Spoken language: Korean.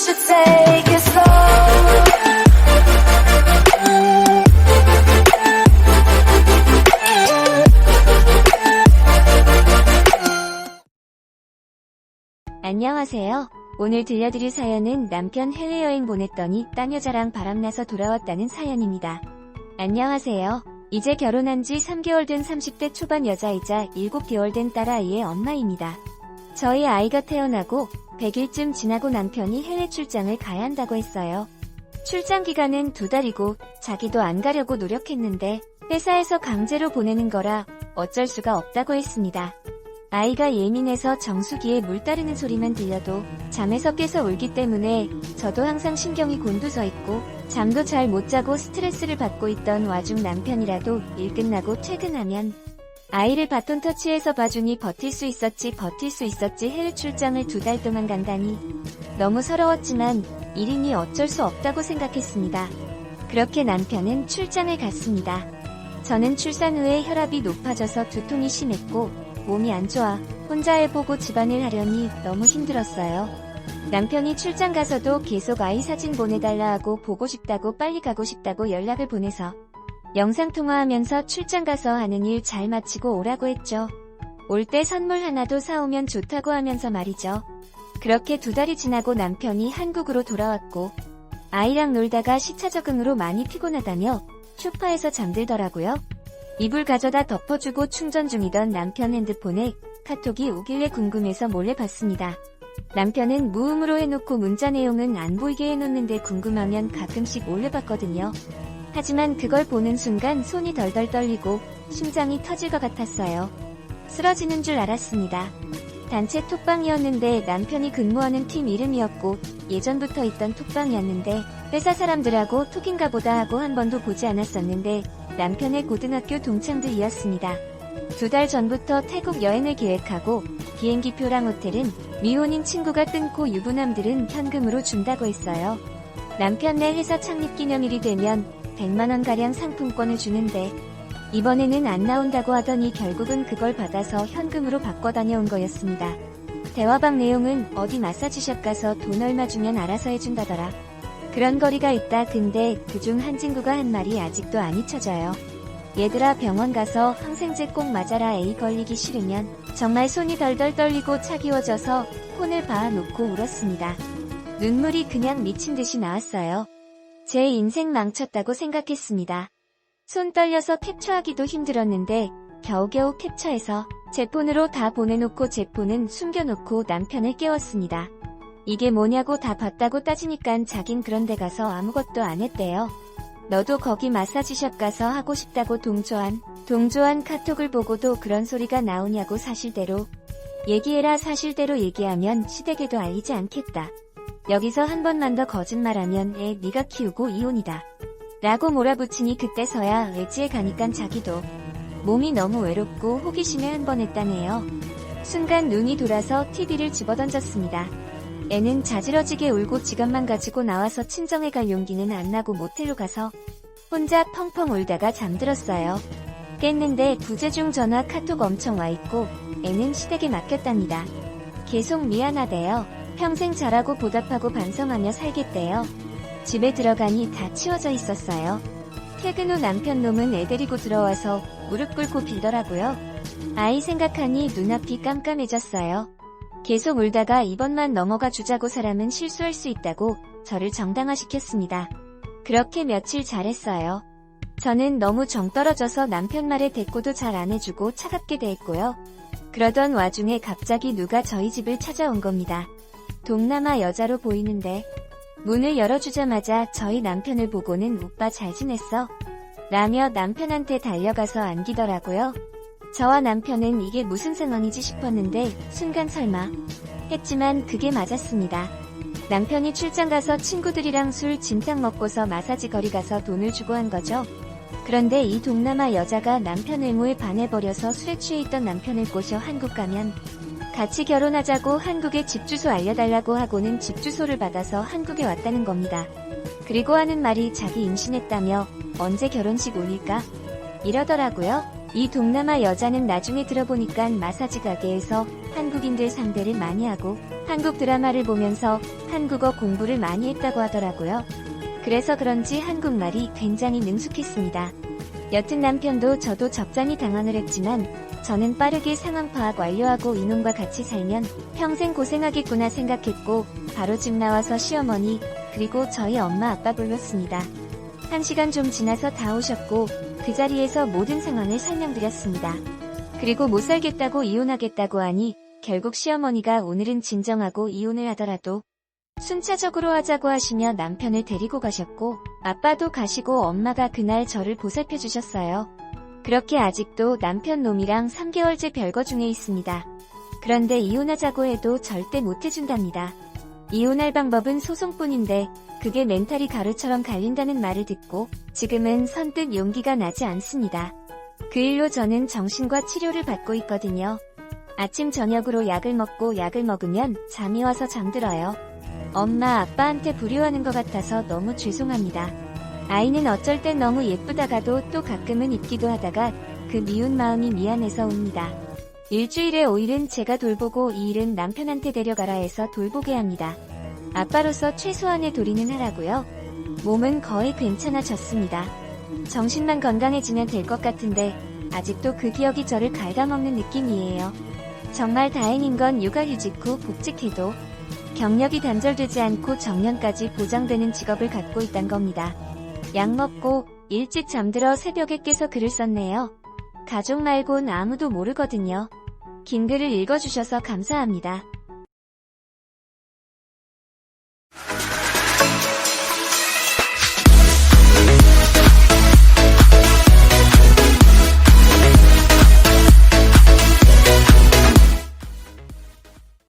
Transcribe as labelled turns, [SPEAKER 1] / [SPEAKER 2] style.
[SPEAKER 1] should take it slow.
[SPEAKER 2] 안녕하세요. 오늘 들려드릴 사연은 남편 해외여행 보냈더니 딴 여자랑 바람나서 돌아왔다는 사연입니다. 안녕하세요. 이제 결혼한 지 3개월 된 30대 초반 여자이자 7개월 된 딸아이의 엄마입니다. 저희 아이가 태어나고 100일쯤 지나고 남편이 해외 출장을 가야 한다고 했어요. 출장 기간은 2달이고 자기도 안 가려고 노력했는데 회사에서 강제로 보내는 거라 어쩔 수가 없다고 했습니다. 아이가 예민해서 정수기에 물 따르는 소리만 들려도 잠에서 깨서 울기 때문에 저도 항상 신경이 곤두서 있고 잠도 잘 못 자고 스트레스를 받고 있던 와중 남편이라도 일 끝나고 퇴근하면 아이를 바톤 터치해서 봐주니 버틸 수 있었지 해외 출장을 2달 동안 간다니 너무 서러웠지만 일이니 어쩔 수 없다고 생각했습니다. 그렇게 남편은 출장을 갔습니다. 저는 출산 후에 혈압이 높아져서 두통이 심했고 몸이 안 좋아 혼자 해보고 집안일 하려니 너무 힘들었어요. 남편이 출장 가서도 계속 아이 사진 보내달라 하고 보고 싶다고 빨리 가고 싶다고 연락을 보내서 영상통화하면서 출장 가서 하는 일 잘 마치고 오라고 했죠. 올 때 선물 하나도 사오면 좋다고 하면서 말이죠. 그렇게 2달이 지나고 남편이 한국으로 돌아왔고 아이랑 놀다가 시차 적응으로 많이 피곤하다며 소파에서 잠들더라고요. 이불 가져다 덮어주고 충전 중이던 남편 핸드폰에 카톡이 오길래 궁금해서 몰래 봤습니다. 남편은 무음으로 해놓고 문자 내용은 안 보이게 해놓는데 궁금하면 가끔씩 몰래 봤거든요. 하지만 그걸 보는 순간 손이 덜덜 떨리고 심장이 터질 것 같았어요. 쓰러지는 줄 알았습니다. 단체 톡방이었는데 남편이 근무하는 팀 이름이었고 예전부터 있던 톡방이었는데 회사 사람들하고 톡인가 보다 하고 한 번도 보지 않았었는데 남편의 고등학교 동창들이었습니다. 2달 전부터 태국 여행을 계획하고 비행기표랑 호텔은 미혼인 친구가 끊고 유부남들은 현금으로 준다고 했어요. 남편네 회사 창립기념일이 되면 100만원가량 상품권을 주는데 이번에는 안 나온다고 하더니 결국은 그걸 받아서 현금으로 바꿔 다녀온 거였습니다. 대화방 내용은 어디 마사지샵 가서 돈 얼마 주면 알아서 해준다더라. 그런 거리가 있다. 근데 그중 한 친구가 한 말이 아직도 안 잊혀져요. 얘들아 병원 가서 항생제 꼭 맞아라. 에이 걸리기 싫으면. 정말 손이 덜덜 떨리고 차기워져서 폰을 봐놓고 울었습니다. 눈물이 그냥 미친 듯이 나왔어요. 제 인생 망쳤다고 생각했습니다. 손 떨려서 캡처하기도 힘들었는데 겨우겨우 캡처해서 제 폰으로 다 보내놓고 제 폰은 숨겨놓고 남편을 깨웠습니다. 이게 뭐냐고 다 봤다고 따지니깐 자긴 그런 데 가서 아무것도 안 했대요. 너도 거기 마사지샵 가서 하고 싶다고 동조한 카톡을 보고도 그런 소리가 나오냐고. 사실대로 얘기해라. 사실대로 얘기하면 시댁에도 알리지 않겠다. 여기서 한 번만 더 거짓말하면 애 네가 키우고 이혼이다. 라고 몰아붙이니 그때서야 외지에 가니깐 자기도 몸이 너무 외롭고 호기심에 한 번 했다네요. 순간 눈이 돌아서 TV를 집어던졌습니다. 애는 자지러지게 울고 지갑만 가지고 나와서 친정에 갈 용기는 안 나고 모텔로 가서 혼자 펑펑 울다가 잠들었어요. 깼는데 부재중 전화 카톡 엄청 와있고 애는 시댁에 맡겼답니다. 계속 미안하대요. 평생 잘하고 보답하고 반성하며 살겠대요. 집에 들어가니 다 치워져 있었어요. 퇴근 후 남편 놈은 애 데리고 들어와서 무릎 꿇고 빌더라고요. 아이 생각하니 눈앞이 깜깜해졌어요. 계속 울다가 이번만 넘어가 주자고. 사람은 실수할 수 있다고 저를 정당화시켰습니다. 그렇게 며칠 잘했어요. 저는 너무 정 떨어져서 남편 말에 대꾸도 잘 안 해주고 차갑게 대했고요. 그러던 와중에 갑자기 누가 저희 집을 찾아온 겁니다. 동남아 여자로 보이는데 문을 열어주자마자 저희 남편을 보고는 오빠 잘 지냈어? 라며 남편한테 달려가서 안기더라고요. 저와 남편은 이게 무슨 상황이지 싶었는데 순간 설마 했지만 그게 맞았습니다. 남편이 출장 가서 친구들이랑 술 진탕 먹고서 마사지 거리 가서 돈을 주고 한 거죠. 그런데 이 동남아 여자가 남편 외모에 반해버려서 술에 취해 있던 남편을 꼬셔 한국 가면 같이 결혼하자고 한국에 집 주소 알려달라고 하고는 집 주소를 받아서 한국에 왔다는 겁니다. 그리고 하는 말이 자기 임신했다며 언제 결혼식 올릴까? 이러더라고요. 이 동남아 여자는 나중에 들어보니깐 마사지 가게에서 한국인들 상대를 많이 하고 한국 드라마를 보면서 한국어 공부를 많이 했다고 하더라고요. 그래서 그런지 한국말이 굉장히 능숙했습니다. 여튼 남편도 저도 적잖이 당황을 했지만 저는 빠르게 상황 파악 완료하고 이놈과 같이 살면 평생 고생하겠구나 생각했고 바로 집 나와서 시어머니 그리고 저희 엄마 아빠 불렀습니다. 1시간 좀 지나서 다 오셨고 그 자리에서 모든 상황을 설명드렸습니다. 그리고 못 살겠다고 이혼하겠다고 하니 결국 시어머니가 오늘은 진정하고 이혼을 하더라도 순차적으로 하자고 하시며 남편을 데리고 가셨고 아빠도 가시고 엄마가 그날 저를 보살펴 주셨어요. 그렇게 아직도 남편 놈이랑 3개월째 별거 중에 있습니다. 그런데 이혼하자고 해도 절대 못 해준답니다. 이혼할 방법은 소송뿐인데 그게 멘탈이 가루처럼 갈린다는 말을 듣고 지금은 선뜻 용기가 나지 않습니다. 그 일로 저는 정신과 치료를 받고 있거든요. 아침 저녁으로 약을 먹고 약을 먹으면 잠이 와서 잠들어요. 엄마 아빠한테 불효하는 것 같아서 너무 죄송합니다. 아이는 어쩔 땐 너무 예쁘다가도 또 가끔은 입기도 하다가 그 미운 마음이 미안해서 웁니다. 일주일에 5일은 제가 돌보고 2일은 남편한테 데려가라 해서 돌보게 합니다. 아빠로서 최소한의 도리는 하라고요. 몸은 거의 괜찮아졌습니다. 정신만 건강해지면 될 것 같은데 아직도 그 기억이 저를 갉아먹는 느낌이에요. 정말 다행인 건 육아휴직 후 복직해도 경력이 단절되지 않고 정년까지 보장되는 직업을 갖고 있단 겁니다. 약 먹고 일찍 잠들어 새벽에 깨서 글을 썼네요. 가족 말곤 아무도 모르거든요. 긴 글을 읽어주셔서 감사합니다.